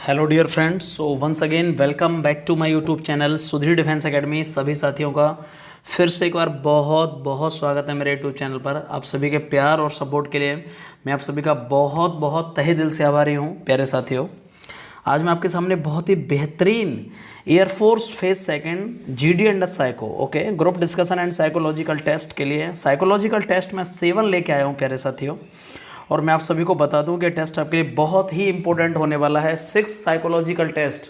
Hello dear friends, so once again welcome back to my YouTube channel Sudhir defence academy. सभी साथियों का फिर से एक बार बहुत बहुत स्वागत है मेरे यूट्यूब चैनल पर। आप सभी के प्यार और सपोर्ट के लिए मैं आप सभी का बहुत बहुत तहे दिल से आभारी हूँ। प्यारे साथियों, आज मैं आपके सामने बहुत ही बेहतरीन air force phase second GD under psycho okay group discussion and psychological test के लिए साइकोलॉजिकल टेस्ट में 7 लेके आया हूँ प्यारे साथियों। और मैं आप सभी को बता दूं कि टेस्ट आपके लिए बहुत ही इंपॉर्टेंट होने वाला है। 6 साइकोलॉजिकल टेस्ट।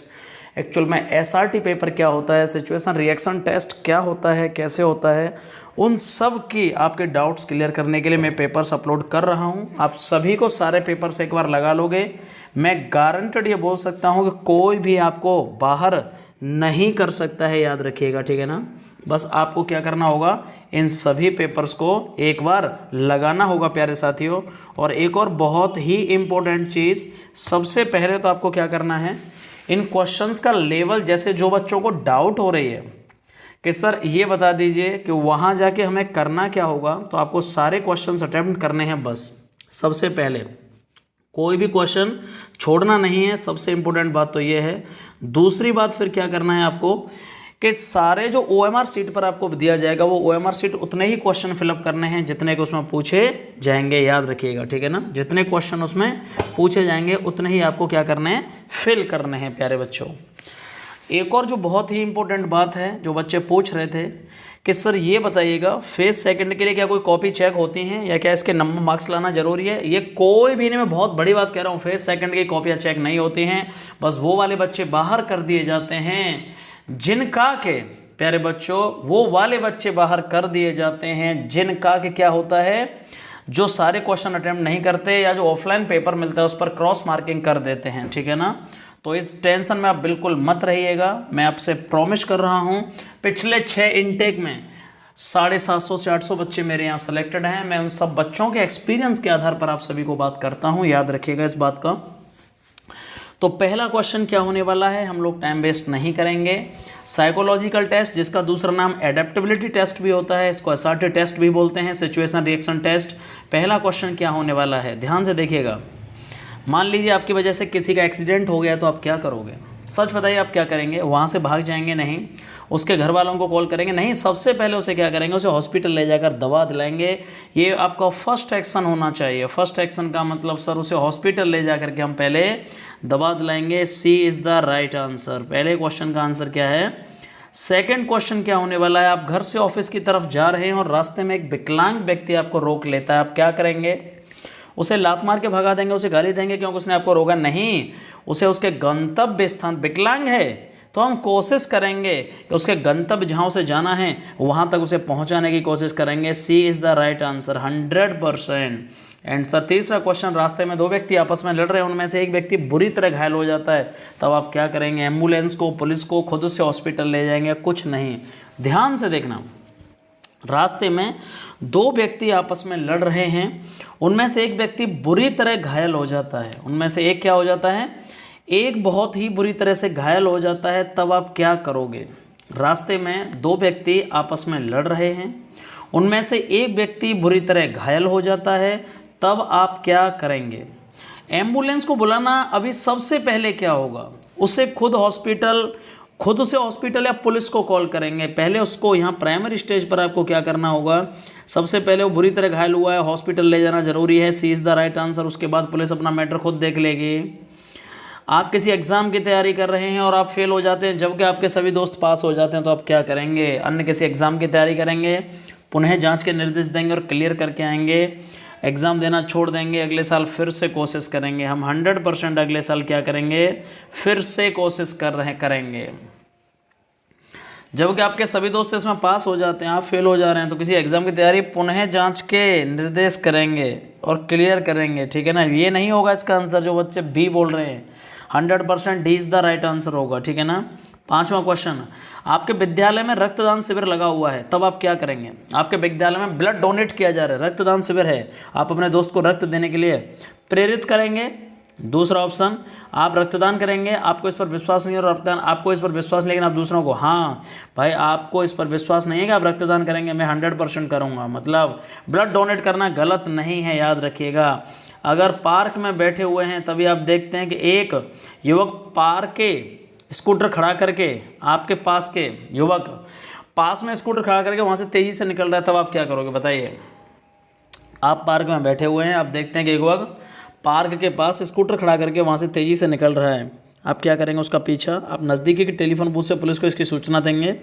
एक्चुअल में एसआरटी पेपर क्या होता है, सिचुएशन रिएक्शन टेस्ट क्या होता है, कैसे होता है, उन सब की आपके डाउट्स क्लियर करने के लिए मैं पेपर्स अपलोड कर रहा हूं। आप सभी को सारे पेपर्स एक बार लगा लोगे, मैं गारंटेड ये बोल सकता हूं कि कोई भी आपको बाहर नहीं कर सकता है। याद रखिएगा, ठीक है ना। बस आपको क्या करना होगा, इन सभी पेपर्स को एक बार लगाना होगा प्यारे साथियों। और एक और बहुत ही इम्पोर्टेंट चीज़, सबसे पहले तो आपको क्या करना है, इन क्वेश्चंस का लेवल, जैसे जो बच्चों को डाउट हो रही है कि सर ये बता दीजिए कि वहाँ जाके हमें करना क्या होगा, तो आपको सारे क्वेश्चंस अटेम्प्ट करने हैं। बस सबसे पहले कोई भी क्वेश्चन छोड़ना नहीं है, सबसे इम्पोर्टेंट बात तो ये है। दूसरी बात फिर क्या करना है आपको कि सारे जो ओएमआर सीट पर आपको दिया जाएगा वो ओएमआर सीट उतने ही क्वेश्चन फिलअप करने हैं जितने के उसमें पूछे जाएंगे। याद रखिएगा, ठीक है ना। जितने क्वेश्चन उसमें पूछे जाएंगे उतने ही आपको क्या करने हैं, फिल करने हैं प्यारे बच्चों। एक और जो बहुत ही इंपॉर्टेंट बात है, जो बच्चे पूछ रहे थे कि सर ये बताइएगा फेज सेकंड के लिए क्या कोई कॉपी चेक होती हैं या क्या इसके नंबर मार्क्स लाना जरूरी है। ये कोई भी नहीं, मैं बहुत बड़ी बात कह रहा हूँ, फेज सेकंड की कॉपियाँ चेक नहीं होती हैं। बस वो वाले बच्चे बाहर कर दिए जाते हैं जिनका के प्यारे बच्चों, वो वाले बच्चे बाहर कर दिए जाते हैं जिनका के क्या होता है, जो सारे क्वेश्चन अटेम्प्ट नहीं करते या जो ऑफलाइन पेपर मिलता है उस पर क्रॉस मार्किंग कर देते हैं, ठीक है ना। तो इस टेंशन में आप बिल्कुल मत रहिएगा। मैं आपसे प्रॉमिस कर रहा हूं, पिछले 6 इनटेक में 750 से 800 बच्चे मेरे यहाँ सेलेक्टेड हैं। मैं उन सब बच्चों के एक्सपीरियंस के आधार पर आप सभी को बात करता हूँ, याद रखिएगा इस बात का। तो पहला क्वेश्चन क्या होने वाला है, हम लोग टाइम वेस्ट नहीं करेंगे। साइकोलॉजिकल टेस्ट, जिसका दूसरा नाम एडेप्टेबिलिटी टेस्ट भी होता है, इसको एसआरटी टेस्ट भी बोलते हैं, सिचुएशन रिएक्शन टेस्ट। पहला क्वेश्चन क्या होने वाला है, ध्यान से देखिएगा। मान लीजिए आपकी वजह से किसी का एक्सीडेंट हो गया तो आप क्या करोगे। सच बताइए, आप क्या करेंगे। वहाँ से भाग जाएंगे? नहीं। उसके घर वालों को कॉल करेंगे? नहीं। सबसे पहले उसे क्या करेंगे, उसे हॉस्पिटल ले जाकर दवा दिलाएंगे। ये आपका फर्स्ट एक्शन होना चाहिए। फर्स्ट एक्शन का मतलब सर उसे हॉस्पिटल ले जाकर के हम पहले दवा दिलाएंगे। सी इज़ द राइट आंसर। पहले क्वेश्चन का आंसर क्या है। सेकंड क्वेश्चन क्या होने वाला है, आप घर से ऑफिस की तरफ जा रहे हैं और रास्ते में एक विकलांग व्यक्ति आपको रोक लेता है, आप क्या करेंगे। उसे लात मार के भगा देंगे, उसे गाली देंगे क्योंकि उसने आपको रोका? नहीं। उसे उसके गंतव्य स्थान, विकलांग है तो हम कोशिश करेंगे कि उसके गंतव्य जहाँ उसे जाना है वहाँ तक उसे पहुँचाने की कोशिश करेंगे। C is the right answer 100%। And sir तीसरा क्वेश्चन, रास्ते में 2 व्यक्ति आपस में लड़ रहे हैं, उनमें से एक व्यक्ति बुरी तरह घायल हो जाता है, तब आप क्या करेंगे। एम्बुलेंस को, पुलिस को, खुद से हॉस्पिटल ले जाएंगे? कुछ नहीं। ध्यान से देखना, रास्ते में 2 व्यक्ति आपस में लड़ रहे हैं, उनमें से एक व्यक्ति बुरी तरह घायल हो जाता है। उनमें से एक क्या हो जाता है, एक बहुत ही बुरी तरह से घायल हो जाता है, तब आप क्या करोगे। रास्ते में 2 व्यक्ति आपस में लड़ रहे हैं, उनमें से एक व्यक्ति बुरी तरह घायल हो जाता है, तब आप क्या करेंगे। एम्बुलेंस को बुलाना अभी सबसे पहले क्या होगा, उसे खुद उसे हॉस्पिटल या पुलिस को कॉल करेंगे। पहले उसको यहाँ प्राइमरी स्टेज पर आपको क्या करना होगा, सबसे पहले वो बुरी तरह घायल हुआ है, हॉस्पिटल ले जाना जरूरी है। सी इज़ द राइट आंसर। उसके बाद पुलिस अपना मैटर खुद देख लेगी। आप किसी एग्जाम की तैयारी कर रहे हैं और आप फेल हो जाते हैं जबकि आपके सभी दोस्त पास हो जाते हैं, तो आप क्या करेंगे। अन्य किसी एग्जाम की तैयारी करेंगे, पुनः जाँच के निर्देश देंगे और क्लियर करके आएंगे। एग्ज़ाम देना छोड़ देंगे, अगले साल फिर से कोशिश करेंगे। हम 100% अगले साल क्या करेंगे, फिर से कोशिश करेंगे। जबकि आपके सभी दोस्त इसमें पास हो जाते हैं, आप फेल हो जा रहे हैं, तो किसी एग्ज़ाम की तैयारी पुनः जांच के निर्देश करेंगे और क्लियर करेंगे, ठीक है ना। ये नहीं होगा इसका आंसर, जो बच्चे बी बोल रहे हैं। 100% D is the right answer होगा, ठीक है ना। 5वां क्वेश्चन, आपके विद्यालय में रक्तदान शिविर लगा हुआ है, तब आप क्या करेंगे। आपके विद्यालय में ब्लड डोनेट किया जा रहा है, रक्तदान शिविर है, आप अपने दोस्त को रक्त देने के लिए प्रेरित करेंगे दूसरा ऑप्शन, आप रक्तदान करेंगे, आपको इस पर विश्वास नहीं है, और रक्तदान आपको इस पर विश्वास, लेकिन आप दूसरों को, हाँ भाई आपको इस पर विश्वास नहीं है कि आप रक्तदान करेंगे, मैं 100% करूँगा, मतलब ब्लड डोनेट करना गलत नहीं है, याद रखिएगा। अगर पार्क में बैठे हुए हैं तभी आप देखते हैं कि एक युवक पार्क के स्कूटर खड़ा करके, आपके पास के युवक पास में स्कूटर खड़ा करके वहाँ से तेज़ी से निकल रहा है, तब आप क्या करोगे बताइए। आप पार्क में बैठे हुए हैं, आप देखते हैं कि एक युवक पार्क के पास स्कूटर खड़ा करके वहाँ से तेज़ी से निकल रहा है, आप क्या करेंगे उसका पीछा, आप नज़दीकी के टेलीफोन बूथ से पुलिस को इसकी सूचना देंगे,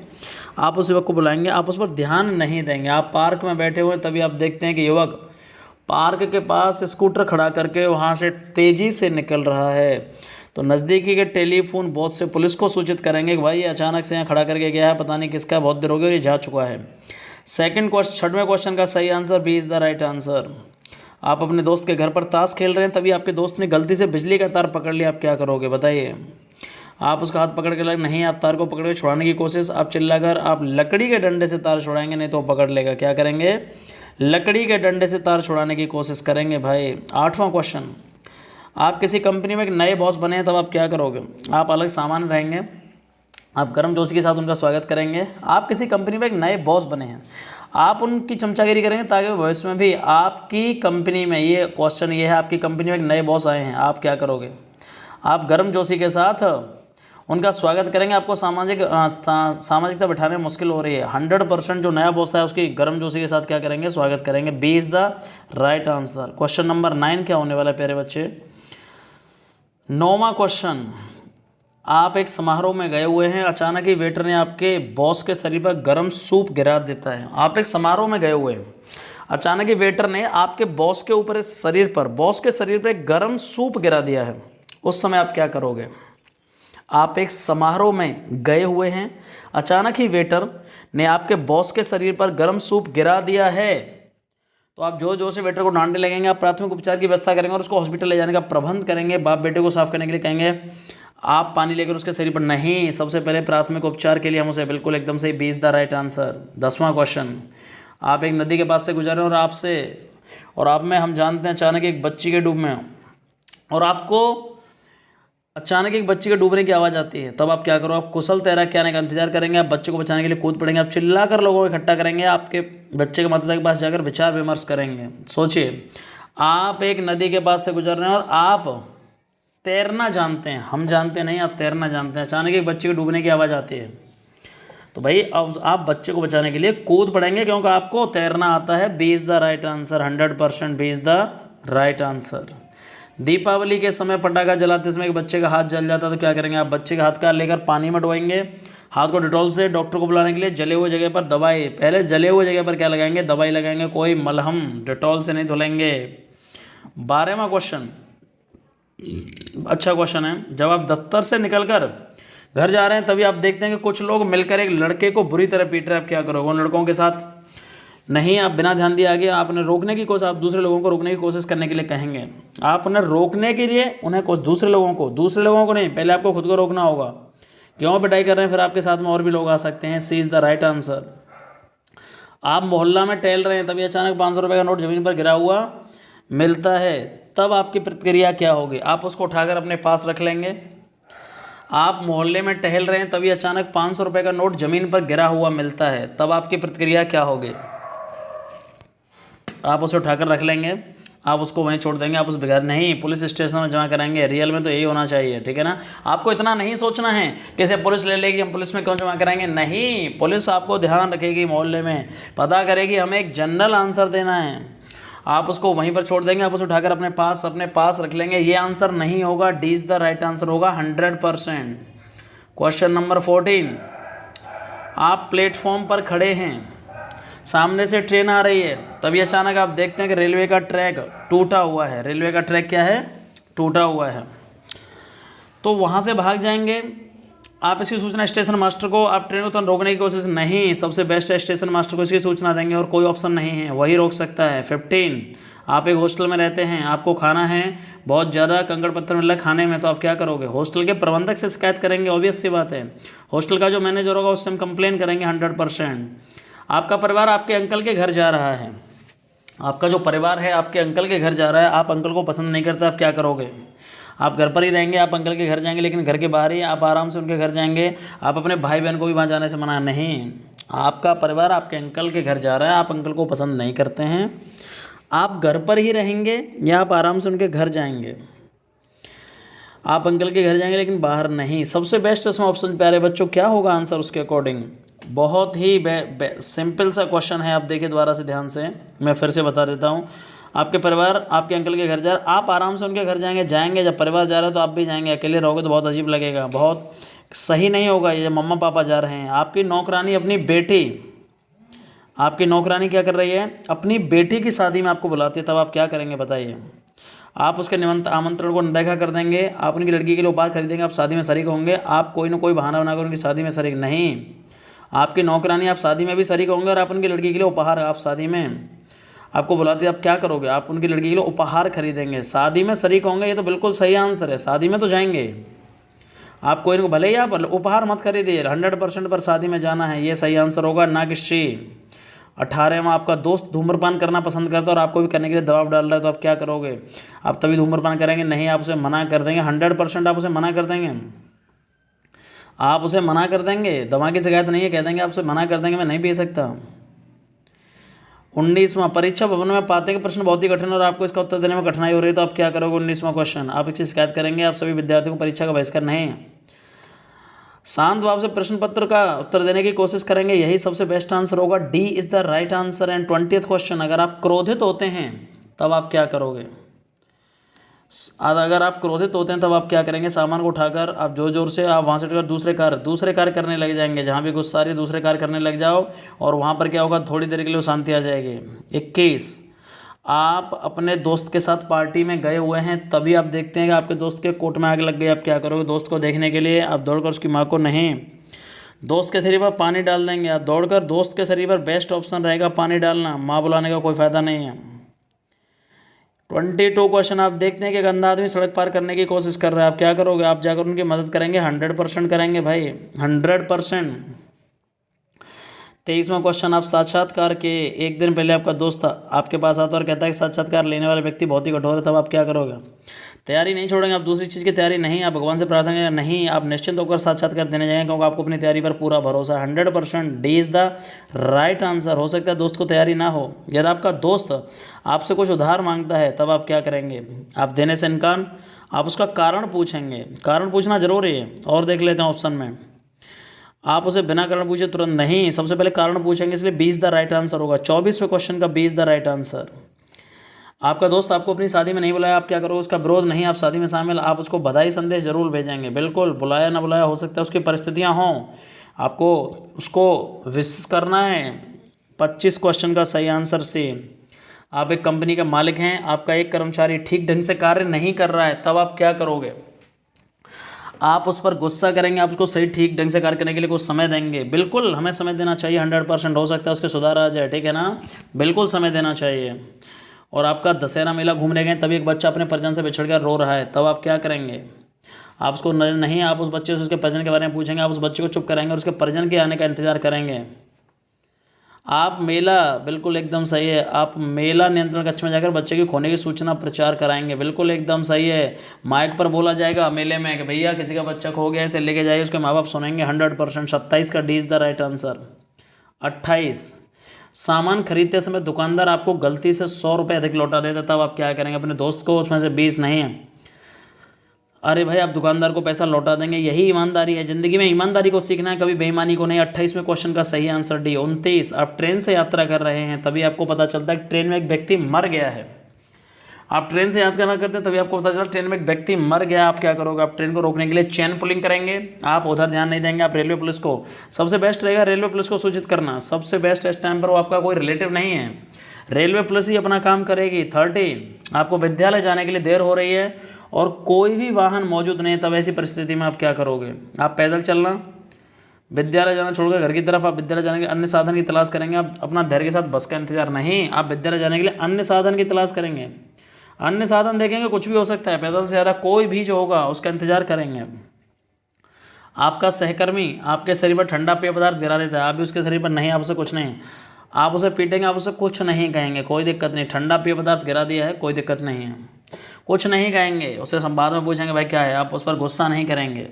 आप उस युवक को बुलाएंगे, आप उस पर ध्यान नहीं देंगे। आप पार्क में बैठे हुए हैं तभी आप देखते हैं कि युवक पार्क के पास स्कूटर खड़ा करके वहाँ से तेज़ी से निकल रहा है, तो नज़दीकी के टेलीफोन बूथ से पुलिस को सूचित करेंगे कि भाई ये अचानक से यहाँ खड़ा करके गया है, पता नहीं किसका, बहुत देर हो गई और ये जा चुका है। सेकंड क्वेश्चन, छठवें क्वेश्चन का सही answer B is the right answer. आप अपने दोस्त के घर पर ताश खेल रहे हैं, तभी आपके दोस्त ने गलती से बिजली का तार पकड़ लिया, आप क्या करोगे बताइए। आप उसका हाथ पकड़ के लगे, नहीं आप तार को पकड़ के छुड़ाने की कोशिश, आप चिल्लाकर आप लकड़ी के डंडे से तार छुड़ाएंगे, नहीं तो वो पकड़ लेगा, क्या करेंगे, लकड़ी के डंडे से तार छुड़ाने की कोशिश करेंगे भाई। आठवां क्वेश्चन, आप किसी कंपनी में एक नए बॉस बने हैं, तब आप क्या करोगे। आप अलग सामान रहेंगे, आप गर्मजोशी के साथ उनका स्वागत करेंगे। आप किसी कंपनी में एक नए बॉस बने हैं, आप उनकी चमचागिरी करेंगे ताकि भविष्य में भी आपकी कंपनी में, ये क्वेश्चन ये है, आपकी कंपनी में एक नए बॉस आए हैं, आप क्या करोगे। आप गर्मजोशी के साथ उनका स्वागत करेंगे, आपको सामाजिकता बिठाने में मुश्किल हो रही है, 100% जो नया बॉस है उसकी गर्मजोशी के साथ क्या करेंगे, स्वागत करेंगे। B is the right answer. Question number 9 क्या होने वाला है प्यारे बच्चे। 9वां क्वेश्चन, आप एक समारोह में गए हुए हैं, अचानक ही वेटर ने आपके बॉस के शरीर पर गर्म सूप गिरा देता है। आप एक समारोह में गए हुए हैं, अचानक ही वेटर ने आपके बॉस के ऊपर बॉस के शरीर पर एक गर्म सूप गिरा दिया है, उस समय आप क्या करोगे। आप एक समारोह में गए हुए हैं, अचानक ही वेटर ने आपके बॉस के शरीर पर गर्म सूप गिरा दिया है, तो आप जोर जोर से वेटर को डांटने लगेंगे, आप प्राथमिक उपचार की व्यवस्था करेंगे और उसको हॉस्पिटल ले जाने का प्रबंध करेंगे, बाप बेटे को साफ करने के लिए कहेंगे, आप पानी लेकर उसके शरीर पर, नहीं, सबसे पहले प्राथमिक उपचार के लिए हम उसे, बिल्कुल एकदम सही, B is the right answer. 10वां क्वेश्चन, आप एक नदी के पास से गुजर रहे हैं और आप में हम जानते हैं अचानक एक बच्ची के डूबने, और आपको अचानक एक बच्ची के डूबने की आवाज़ आती है, तब आप क्या करो। आप कुशल तैराक के आने का इंतजार करेंगे, आप बच्चे को बचाने के लिए कूद पड़ेंगे, आप चिल्लाकर लोगों को इकट्ठा करेंगे, आपके बच्चे के माता पिता के पास जाकर विचार विमर्श करेंगे। सोचिए, आप एक नदी के पास से गुजर रहे हैं और आप तैरना जानते हैं, हम जानते नहीं, आप तैरना जानते हैं, अचानक एक बच्चे के डूबने की आवाज़ आती है, तो भाई अब आप बच्चे को बचाने के लिए कूद पड़ेंगे क्योंकि आपको तैरना आता है। B is the right answer, 100% B is the right answer. Deepawali के समय पटाखा जलाते समय एक बच्चे का हाथ जल जाता है, तो क्या करेंगे। आप बच्चे का हाथ का लेकर पानी में डुबाएंगे, हाथ को डिटॉल से डॉक्टर को बुलाने के लिए जले हुए जगह पर दवाई, पहले जले हुए जगह पर क्या लगाएंगे, दवाई लगाएंगे, कोई मलहम, डिटॉल से नहीं धुलेंगे। 12वां क्वेश्चन अच्छा क्वेश्चन है। जब आप दफ्तर से निकलकर घर जा रहे हैं तभी आप देखते हैं कि कुछ लोग मिलकर एक लड़के को बुरी तरह पीट रहे हैं, आप क्या करोगे। उन लड़कों के साथ नहीं, आप बिना ध्यान दिए आगे, आप उन्हें रोकने की कोशिश, आप दूसरे लोगों को रोकने की कोशिश करने के लिए कहेंगे। आप उन्हें रोकने के लिए उन्हें कुछ दूसरे लोगों को नहीं, पहले आपको खुद को रोकना होगा। क्यों पिटाई कर रहे हैं, फिर आपके साथ में और भी लोग आ सकते हैं। सी इज़ द राइट आंसर। आप मोहल्ला में टहल रहे हैं तभी अचानक 500 रुपये का नोट ज़मीन पर गिरा हुआ मिलता है, तब आपकी प्रतिक्रिया क्या होगी। आप उसको उठाकर अपने पास रख लेंगे। आप मोहल्ले में टहल रहे हैं तभी अचानक 500 रुपये का नोट ज़मीन पर गिरा हुआ मिलता है, तब आपकी प्रतिक्रिया क्या होगी। आप उसे उठाकर रख लेंगे, आप उसको वहीं छोड़ देंगे, आप उस बिगाड़ नहीं, पुलिस स्टेशन में जमा कराएंगे। रियल में तो यही होना चाहिए, ठीक है ना। आपको इतना नहीं सोचना है कि इसे पुलिस ले लेगी, हम पुलिस में क्यों जमा कराएंगे, नहीं, पुलिस आपको ध्यान रखेगी, मोहल्ले में पता करेगी, हमें एक जनरल आंसर देना है, आप उसको वहीं पर छोड़ देंगे, आप उसे उठाकर अपने पास रख लेंगे। ये आंसर नहीं होगा, D is the right answer होगा 100%। क्वेश्चन नंबर 14, आप प्लेटफॉर्म पर खड़े हैं, सामने से ट्रेन आ रही है, तभी अचानक आप देखते हैं कि रेलवे का ट्रैक टूटा हुआ है। रेलवे का ट्रैक क्या है, टूटा हुआ है, तो वहाँ से भाग जाएंगे। आप इसकी सूचना स्टेशन मास्टर को, आप ट्रेन को तुरंत रोकने की कोशिश नहीं, सबसे बेस्ट है स्टेशन मास्टर को इसकी सूचना देंगे और कोई ऑप्शन नहीं है, वही रोक सकता है। 15, आप एक हॉस्टल में रहते हैं, आपको खाना है, बहुत ज़्यादा कंकड़ पत्थर मिल रहा है खाने में, तो आप क्या करोगे। हॉस्टल के प्रबंधक से शिकायत करेंगे, ऑब्वियस सी बात है। हॉस्टल का जो मैनेजर होगा उससे हम कंप्लेन करेंगे 100%। आपका परिवार आपके अंकल के घर जा रहा है, आपका जो परिवार है आपके अंकल के घर जा रहा है, आप अंकल को पसंद नहीं करते, आप क्या करोगे। आप घर पर ही रहेंगे, आप अंकल के घर जाएंगे, लेकिन घर के बाहर ही आप आराम से उनके घर जाएंगे। आप अपने भाई बहन को भी वहाँ जाने से मना नहीं। आपका परिवार आपके अंकल के घर जा रहा है, आप अंकल को पसंद नहीं करते हैं, आप घर पर ही रहेंगे या आप आराम से उनके घर जाएंगे? आप अंकल के घर जाएंगे लेकिन बाहर नहीं। सबसे बेस्ट इसमें ऑप्शन प्यारे बच्चों क्या होगा आंसर उसके अकॉर्डिंग? बहुत ही सिंपल सा क्वेश्चन है। आप देखिए दोबारा से ध्यान से, मैं फिर से बता देता हूँ। आपके परिवार आपके अंकल के घर जा रहा है, आप आराम से उनके घर जाएंगे। जब परिवार जा रहा है तो आप भी जाएंगे, अकेले रहोगे तो बहुत अजीब लगेगा, बहुत सही नहीं होगा। ये जब मम्मा पापा जा रहे हैं, आपकी नौकरानी अपनी बेटी, आपकी नौकरानी क्या कर रही है, अपनी बेटी की शादी में आपको बुलाती है, तब आप क्या करेंगे बताइए? आप उसके आमंत्रण को अनदेखा कर देंगे, आप उनकी लड़की के लिए उपहार खरीदेंगे, आप शादी में शरीक होंगे, आप कोई ना कोई बहाना बनाकर उनकी शादी में शरीक नहीं। आपकी नौकरानी आप शादी में भी शरीक होंगे और आप उनकी लड़की के लिए उपहार, आप शादी में आपको बुलाते आप क्या करोगे? आप उनकी लड़की के लिए उपहार खरीदेंगे, शादी में शरीक होंगे। ये तो बिल्कुल सही आंसर है, शादी में तो जाएंगे आप। कोई ना भले ही आप उपहार मत खरीदिए, 100% पर शादी में जाना है, ये सही आंसर होगा ना कि शी। 18वां, आपका दोस्त धूम्रपान करना पसंद करता है और आपको भी करने के लिए दबाव डाल रहा है, तो आप क्या करोगे? आप तभी धूम्रपान करेंगे? नहीं, आप उसे मना कर देंगे, 100% आप उसे मना कर देंगे। आप उसे मना कर देंगे, दवा की शिकायत नहीं है, कह देंगे आप उसे मना कर देंगे, मैं नहीं पी सकता। 19वां, परीक्षा भवन में पाते के प्रश्न बहुत ही कठिन और आपको इसका उत्तर देने में कठिनाई हो रही है, तो आप क्या करोगे? 19वां क्वेश्चन, आप इसकी शिकायत करेंगे, आप सभी विद्यार्थियों को परीक्षा का बहिष्कार नहीं। शांत भाव से प्रश्न पत्र का उत्तर देने की कोशिश करेंगे, यही सबसे बेस्ट आंसर होगा। D is the right answer. And 20th question, अगर आप क्रोधित होते हैं तब आप क्या करोगे? अगर आप क्रोधित होते हैं तब आप क्या करेंगे? सामान को उठाकर आप जोर जोर से आप वहाँ से उठकर दूसरे कार्य करने लग जाएंगे। जहाँ भी गुस्सा आ रही दूसरे कार्य करने लग जाओ और वहाँ पर क्या होगा, थोड़ी देर के लिए शांति आ जाएगी। 21, आप अपने दोस्त के साथ पार्टी में गए हुए हैं, तभी आप देखते हैं कि आपके दोस्त के कोट में आग लग गई, आप क्या करोगे? दोस्त को देखने के लिए आप दौड़कर उसकी माँ को नहीं, दोस्त के शरीर पर पानी डाल देंगे। आप दौड़कर दोस्त के शरीर पर बेस्ट ऑप्शन रहेगा पानी डालना, माँ बुलाने का कोई फ़ायदा नहीं है। 22 क्वेश्चन, आप देखते हैं कि एक अंधा आदमी सड़क पार करने की कोशिश कर रहा है, आप क्या करोगे? आप जाकर उनकी मदद करेंगे, 100% करेंगे भाई, 100%। 23वां क्वेश्चन, आप साक्षात्कार के एक दिन पहले आपका दोस्त आपके पास आता और कहता है कि साक्षात्कार लेने वाला व्यक्ति बहुत ही कठोर है, तब आप क्या करोगे? तैयारी नहीं छोड़ेंगे, आप दूसरी चीज़ की तैयारी नहीं, आप भगवान से प्रार्थना करेंगे नहीं, आप निश्चिंत होकर साक्षात्कार देने जाएंगे, क्योंकि आपको अपनी तैयारी पर पूरा भरोसा है। 100% D is the right answer. हो सकता है दोस्त को तैयारी ना हो, यदि आपका दोस्त आपसे कुछ उधार मांगता है तब आप क्या करेंगे? आप देने से इनकार, आप उसका कारण पूछेंगे, कारण पूछना जरूरी है। और देख लेते हैं ऑप्शन में, आप उसे बिना कारण पूछे तुरंत नहीं, सबसे पहले कारण पूछेंगे, इसलिए 20 द राइट आंसर होगा। 24वें क्वेश्चन का 20 द राइट आंसर। आपका दोस्त आपको अपनी शादी में नहीं बुलाया, आप क्या करोगे? उसका विरोध नहीं, आप शादी में शामिल, आप उसको बधाई संदेश जरूर भेजेंगे। बिल्कुल, बुलाया ना बुलाया, हो सकता है उसकी परिस्थितियां हों, आपको उसको विश करना है। 25 क्वेश्चन का सही आंसर सी। आप एक कंपनी के मालिक हैं, आपका एक कर्मचारी ठीक ढंग से कार्य नहीं कर रहा है, तब आप क्या करोगे? आप उस पर गुस्सा करेंगे, आप उसको सही ठीक ढंग से कार्य करने के लिए कुछ समय देंगे। बिल्कुल हमें समय देना चाहिए, 100% हो सकता है उसके सुधार आ जाए, ठीक है ना? बिल्कुल समय देना चाहिए। और आपका दशहरा मेला घूमने गए, तभी एक बच्चा अपने परिजन से बिछड़ कर रो रहा है, तब आप क्या करेंगे? आप उसको नहीं, आप उस बच्चे से उसके परिजन के बारे में पूछेंगे, आप उस बच्चे को चुप कराएंगे और उसके परिजन के आने का इंतजार करेंगे। आप मेला, बिल्कुल एकदम सही है, आप मेला नियंत्रण कक्ष में जाकर बच्चे के खोने की सूचना प्रचार कराएंगे। बिल्कुल एकदम सही है, माइक पर बोला जाएगा मेले में कि भैया किसी का बच्चा खो गया, इसे लेके जाइए, उसके माँ बाप सुनेंगे। 100%। 27 का D is the right answer. 28, सामान खरीदते समय दुकानदार आपको गलती से 100 रुपये अधिक लौटा देता, तब आप क्या करेंगे? अपने दोस्त को उसमें से 20 नहीं है, अरे भाई आप दुकानदार को पैसा लौटा देंगे, यही ईमानदारी है। ज़िंदगी में ईमानदारी को सीखना है, कभी बेईमानी को नहीं। 28वें क्वेश्चन का सही आंसर डी। 29, आप ट्रेन से यात्रा कर रहे हैं, तभी आपको पता चलता है कि ट्रेन में एक व्यक्ति मर गया है। आप ट्रेन से यात्रा करते हैं, तभी आपको पता चलता है ट्रेन में एक व्यक्ति मर गया, आप क्या करोगे? आप ट्रेन को रोकने के लिए चेन पुलिंग करेंगे, आप उधर ध्यान नहीं देंगे, आप रेलवे पुलिस को, सबसे बेस्ट रहेगा रेलवे पुलिस को सूचित करना, सबसे बेस्ट इस टाइम पर। वो आपका कोई रिलेटिव नहीं है, रेलवे पुलिस ही अपना काम करेगी। 30, आपको विद्यालय जाने के लिए देर हो रही है और कोई भी वाहन मौजूद नहीं है, तब ऐसी परिस्थिति में आप क्या करोगे? आप पैदल चलना, विद्यालय जाना छोड़कर घर की तरफ आप विद्यालय जाने के लिए अन्य साधन की तलाश करेंगे। आप अपना धैर्य के साथ बस का इंतजार नहीं, आप विद्यालय जाने के लिए अन्य साधन की तलाश करेंगे, अन्य साधन देखेंगे, कुछ भी हो सकता है, पैदल से ज़्यादा कोई भी जो होगा उसका इंतजार करेंगे। आपका सहकर्मी आपके शरीर पर ठंडा पेय पदार्थ गिरा देता है, आप भी उसके शरीर पर नहीं, आप उसे कुछ नहीं, आप उसे पीटेंगे, आप उसे कुछ नहीं कहेंगे, कोई दिक्कत नहीं, ठंडा पेय पदार्थ गिरा दिया है, कोई दिक्कत नहीं है। कुछ नहीं कहेंगे, उससे हम बाद में पूछेंगे भाई क्या है, आप उस पर गुस्सा नहीं करेंगे।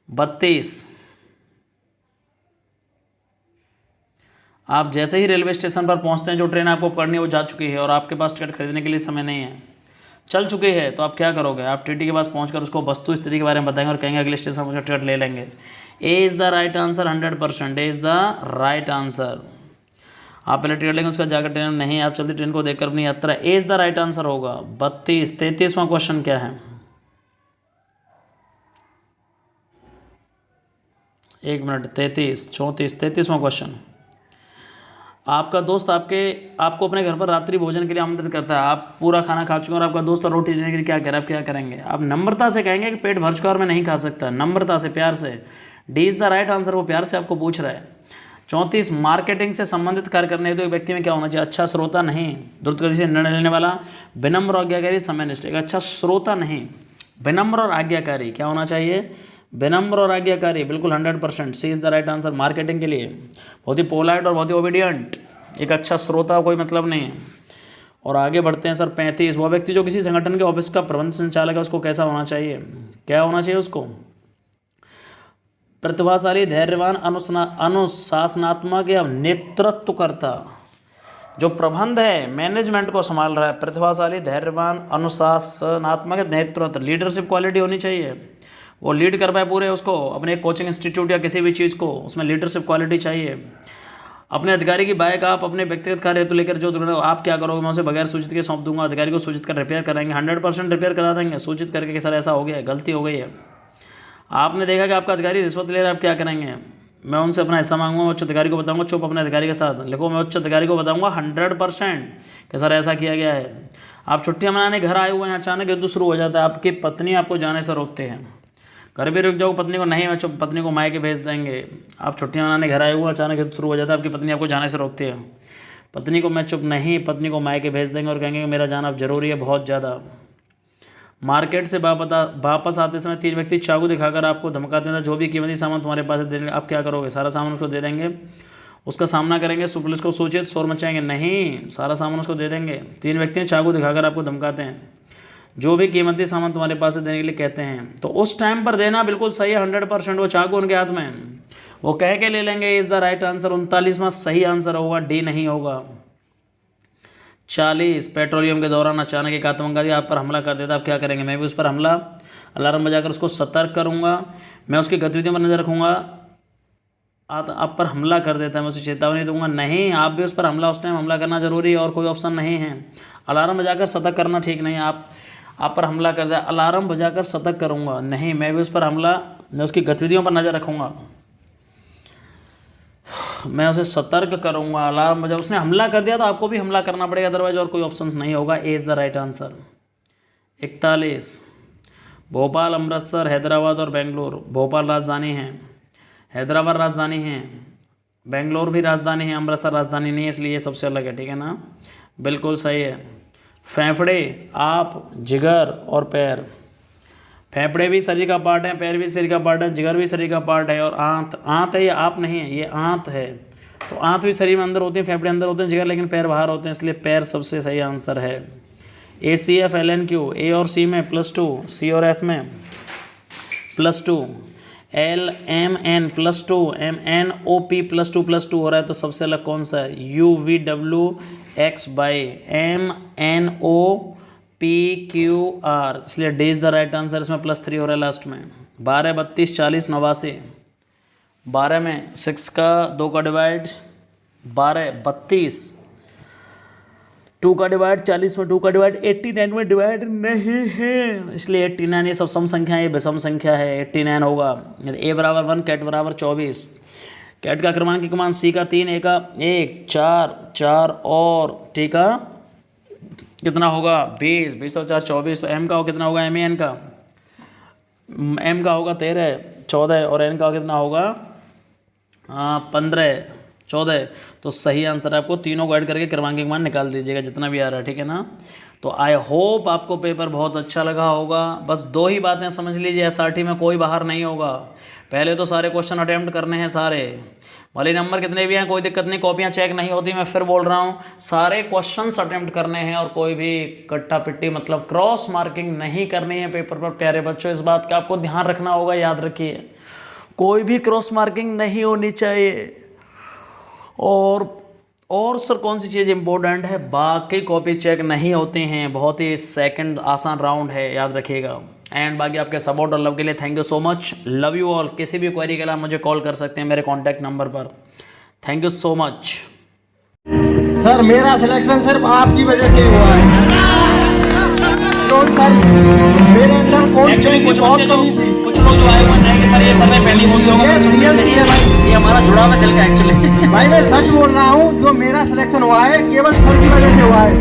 32, आप जैसे ही रेलवे स्टेशन पर पहुंचते हैं, जो ट्रेन आपको पकड़नी है वो जा चुकी है और आपके पास टिकट खरीदने के लिए समय नहीं है, चल चुकी है, तो आप क्या करोगे? आप टीटी के पास पहुंचकर उसको वस्तु स्थिति के बारे में बताएंगे और कहेंगे अगले स्टेशन पर टिकट ले लेंगे। A is the right answer 100%, A is the right answer. आप पहले टिकट लेंगे, उसका जाकर ट्रेन नहीं, आप चलती ट्रेन को देखकर अपनी यात्रा, A is the right answer होगा। 32, 33वां क्वेश्चन क्या है? एक मिनट, 33, 34, 33वां क्वेश्चन। आपका दोस्त आपको अपने घर पर रात्रि भोजन के लिए आमंत्रित करता है, आप पूरा खाना खा चुके हैं और आपका दोस्त रोटी देने के लिए क्या कह रहा है, आप क्या करेंगे? आप नम्रता से कहेंगे कि पेट भर चुका और मैं नहीं खा सकता, नम्रता से, प्यार से। D is the right answer, वो प्यार से आपको पूछ रहा है। 34, मार्केटिंग से संबंधित कार्य करने हेतु एक व्यक्ति में क्या होना चाहिए? अच्छा श्रोता नहीं, द्रुतगति से निर्णय लेने वाला, विनम्र और आज्ञाकारी, समयनिष्ठ। एक अच्छा श्रोता नहीं, विनम्र और आज्ञाकारी। क्या होना चाहिए? विनम्र और आज्ञाकारी, बिल्कुल 100%, C is the right answer. Marketing के लिए बहुत ही पोलाइट और बहुत ही ओबीडियंट, एक अच्छा श्रोता, कोई मतलब नहीं है। और आगे बढ़ते हैं सर। 35, वह व्यक्ति जो किसी संगठन के ऑफिस का प्रबंध संचालक है, उसको कैसा होना चाहिए? क्या होना चाहिए उसको? प्रतिभाशाली, धैर्यवान, अनुशासनात्मक या नेतृत्वकर्ता। जो प्रबंध है, मैनेजमेंट को संभाल रहा है, प्रतिभाशाली, धैर्यवान, अनुशासनात्मक, नेतृत्व, लीडरशिप क्वालिटी होनी चाहिए, वो लीड कर पाए पूरे उसको, अपने कोचिंग इंस्टीट्यूट या किसी भी चीज़ को, उसमें लीडरशिप क्वालिटी चाहिए। अपने अधिकारी की बाइक आप अपने व्यक्तिगत कार्य हेतु लेकर जो आप क्या करोगे? मैं उसे बगैर सूचित के सौंप दूंगा, अधिकारी को सूचित कर रिपेयर कराएंगे, 100% रिपेयर करा देंगे, सूचित करके कि सर ऐसा हो गया है, गलती हो गई है। आपने देखा कि आपका अधिकारी रिश्वत ले रहा है, आप क्या करेंगे? मैं उनसे अपना हिस्सा मांगूंगा, उच्च अधिकारी को बताऊंगा, चुप अपने अधिकारी के साथ लिखो, मैं उच्च अधिकारी को बताऊंगा 100% कि सर ऐसा किया गया है। आप छुट्टियां मनाने घर आए हुए हैं, अचानक युद्ध शुरू हो जाता है, आपकी पत्नी आपको जाने से रोकते हैं, घर भी रुक जाओ, पत्नी को नहीं, मैं चुप, पत्नी को मायके भेज देंगे। आप छुट्टियां मनाने घर आए हुए, अचानक युद्ध शुरू हो जाता है, आपकी पत्नी आपको जाने से रोकती है, पत्नी को मैं चुप नहीं, पत्नी को मायके भेज देंगे और कहेंगे मेरा जाना अब जरूरी है, बहुत ज़्यादा। मार्केट से वापस आते समय 3 व्यक्ति चाकू दिखाकर आपको धमकाते हैं, जो भी कीमती सामान तुम्हारे पास है देने, आप क्या करोगे? सारा सामान उसको दे देंगे, उसका सामना करेंगे, पुलिस को सूचित, शोर मचाएंगे? नहीं, सारा सामान उसको दे देंगे। 3 व्यक्ति चाकू दिखाकर आपको धमकाते हैं, जो भी कीमती सामान तुम्हारे पास है देने के लिए कहते हैं, तो उस टाइम पर देना बिल्कुल सही है, 100%। वो चाकू उनके हाथ में, वो कह के ले लेंगे। Is the right answer. 39वां सही आंसर होगा, डी नहीं होगा। 40, पेट्रोलियम के दौरान अचानक एक आतंकवादी आप पर हमला कर देता, आप क्या करेंगे? मैं भी उस पर हमला, अलार्म बजाकर उसको सतर्क करूंगा, मैं उसकी गतिविधियों पर नजर रखूंगा। आप पर हमला कर देता है, मैं उसे चेतावनी दूंगा? नहीं, आप भी उस पर हमला, उस टाइम हमला करना जरूरी है और कोई ऑप्शन नहीं है। अलार्म बजाकर सतर्क करना ठीक नहीं है, आप पर हमला कर दिया, अलार्म बजाकर सतर्क करूंगा? नहीं, मैं भी उस पर हमला, मैं उसकी गतिविधियों पर नजर रखूंगा, मैं उसे सतर्क करूंगा। अलार्म बजा, उसने हमला कर दिया तो आपको भी हमला करना पड़ेगा, अदरवाइज और कोई ऑप्शन नहीं होगा। A is the right answer. 41, Bhopal, Amritsar, Hyderabad और बेंगलोर। भोपाल राजधानी है, हैदराबाद राजधानी है, बेंगलोर भी राजधानी है, अमृतसर राजधानी नहीं है, इसलिए ये सबसे अलग है, ठीक है ना? बिल्कुल सही है। फेफड़े, आप, जिगर और पैर। फेफड़े भी शरीर का पार्ट है, पैर भी शरीर का पार्ट है, जिगर भी शरीर का पार्ट है, और आंत है, ये आप नहीं है, ये आंत है। तो आंत भी शरीर में अंदर होती है, फेफड़े अंदर होते हैं, जिगर लेकिन पैर बाहर होते हैं, इसलिए पैर सबसे सही आंसर है। ACF LNQ, ए और सी में +2, सी और एफ में +2, LMN +2, MNOP +2 हो रहा है, तो सबसे अलग कौन सा है? UVWX/MNOPQR, इसलिए D is the right answer. इसमें +3 हो रहा है लास्ट में। 12, 32, 40, 89। 12 में 6 का 2 का डिवाइड, 12, 32, 2 का डिवाइड, 40 में 2 का डिवाइड, 89 में डिवाइड नहीं है, इसलिए 89, ये सब सम संख्या है, ये विषम संख्या है, 89 होगा। A = 1, cat = 24। कैट का क्रमांक की कमान सी का 3, ए का 1, 4 और टी का कितना होगा? 20, 20 और 4 24, तो एम का कितना होगा? MEN का एम का होगा 13, 14 और एन का कितना होगा? 15। 14। तो सही आंसर आपको तीनों को ऐड करके क्रमांक मान निकाल दीजिएगा जितना भी आ रहा है, ठीक है ना। तो आई होप आपको पेपर बहुत अच्छा लगा होगा। बस 2 ही बातें समझ लीजिए, एसआरटी में कोई बाहर नहीं होगा। पहले तो सारे क्वेश्चन अटेम्प्ट करने हैं सारे, भले नंबर कितने भी हैं कोई दिक्कत नहीं, कॉपियां चेक नहीं होती। मैं फिर बोल रहा हूँ, सारे क्वेश्चंस अटेम्प्ट करने हैं और कोई भी कट्टा पिट्टी मतलब क्रॉस मार्किंग नहीं करनी है पेपर पर। प्यारे बच्चों, इस बात का आपको ध्यान रखना होगा, याद रखिए कोई भी क्रॉस मार्किंग नहीं होनी चाहिए। और सर कौन सी चीज़ इंपॉर्टेंट है, बाकी कॉपी चेक नहीं होते हैं, बहुत ही सेकंड आसान राउंड है, याद रखिएगा। एंड बाकी आपके सपोर्ट और लव के लिए thank you so much, love you all. किसी भी क्वेरी के लिए मुझे कॉल कर सकते हैं मेरे कॉन्टैक्ट नंबर पर। Thank you so much. Sir मेरा सिलेक्शन सिर्फ आपकी वजह से हुआ है। सर मेरे अंदर कौन चाहिए बहुत कमी थी। कुछ लोग जो आए हैं कि सर ये सर में पहली होती होगा, ये हमारा जुड़ाव है दिल का एक्चुअली। भाई मैं सच बोल रहा हूँ, जो मेरा सिलेक्शन हुआ है केवल सर की वजह से हुआ है।